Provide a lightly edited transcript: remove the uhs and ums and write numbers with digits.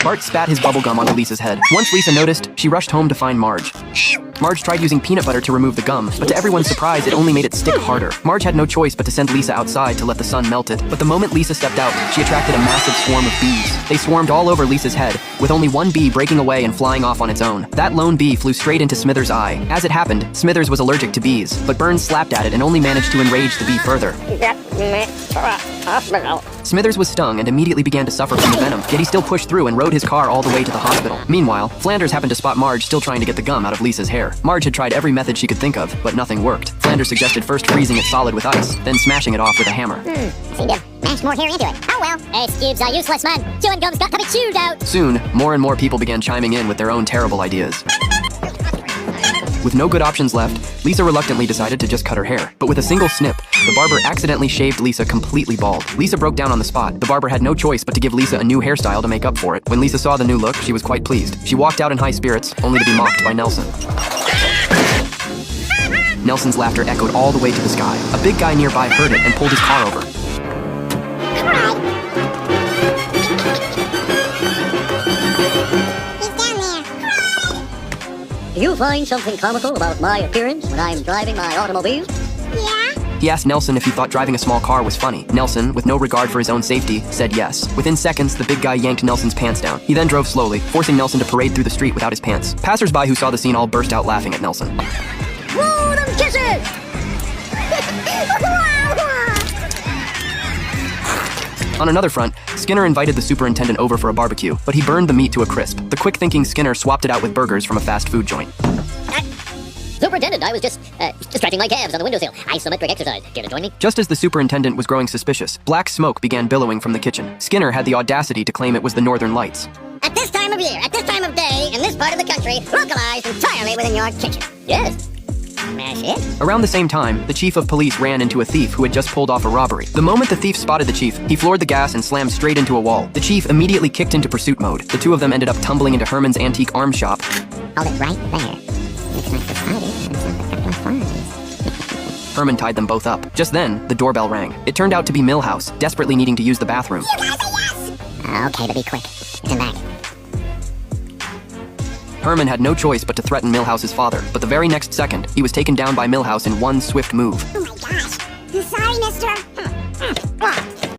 Bart spat his bubblegum onto Lisa's head. Once Lisa noticed, she rushed home to find Marge. Marge tried using peanut butter to remove the gum, but to everyone's surprise, it only made it stick harder. Marge had no choice but to send Lisa outside to let the sun melt it. But the moment Lisa stepped out, she attracted a massive swarm of bees. They swarmed all over Lisa's head, with only one bee breaking away and flying off on its own. That lone bee flew straight into Smithers' eye. As it happened, Smithers was allergic to bees, but Burns slapped at it and only managed to enrage the bee further. Get me to a hospital. Smithers was stung and immediately began to suffer from the venom, yet he still pushed through and rode his car all the way to the hospital. Meanwhile, Flanders happened to spot Marge still trying to get the gum out of Lisa's hair. Marge had tried every method she could think of, but nothing worked. Flanders suggested first freezing it solid with ice, then smashing it off with a hammer. Seem to mash more hair into it. Oh well. Ace cubes are useless, man. Chewing gum's got to be chewed out. Soon, more and more people began chiming in with their own terrible ideas. With no good options left, Lisa reluctantly decided to just cut her hair. But with a single snip, the barber accidentally shaved Lisa completely bald. Lisa broke down on the spot. The barber had no choice but to give Lisa a new hairstyle to make up for it. When Lisa saw the new look, she was quite pleased. She walked out in high spirits, only to be mocked by Nelson. Nelson's laughter echoed all the way to the sky. A big guy nearby heard it and pulled his car over. Do you find something comical about my appearance when I'm driving my automobile? Yeah? He asked Nelson if he thought driving a small car was funny. Nelson, with no regard for his own safety, said yes. Within seconds, the big guy yanked Nelson's pants down. He then drove slowly, forcing Nelson to parade through the street without his pants. Passers-by who saw the scene all burst out laughing at Nelson. Whoa, them kisses! On another front, Skinner invited the superintendent over for a barbecue, but he burned the meat to a crisp. The quick-thinking Skinner swapped it out with burgers from a fast food joint. Superintendent, I was just stretching my calves on the windowsill. Isometric exercise. Care to join me? Just as the superintendent was growing suspicious, black smoke began billowing from the kitchen. Skinner had the audacity to claim it was the Northern Lights. At this time of year, at this time of day, in this part of the country, localized entirely within your kitchen. Yes. Smash it. Around the same time, the chief of police ran into a thief who had just pulled off a robbery. The moment the thief spotted the chief, he floored the gas and slammed straight into a wall. The chief immediately kicked into pursuit mode. The two of them ended up tumbling into Herman's antique arms shop. Hold it right there. Looks like the spider and sounds like a couple of flies. Herman tied them both up. Just then, the doorbell rang. It turned out to be Millhouse, desperately needing to use the bathroom. You guys say yes! Okay, but be quick. It's in back. Herman had no choice but to threaten Millhouse's father, but the very next second, he was taken down by Millhouse in one swift move. Oh my gosh. I'm sorry, mister.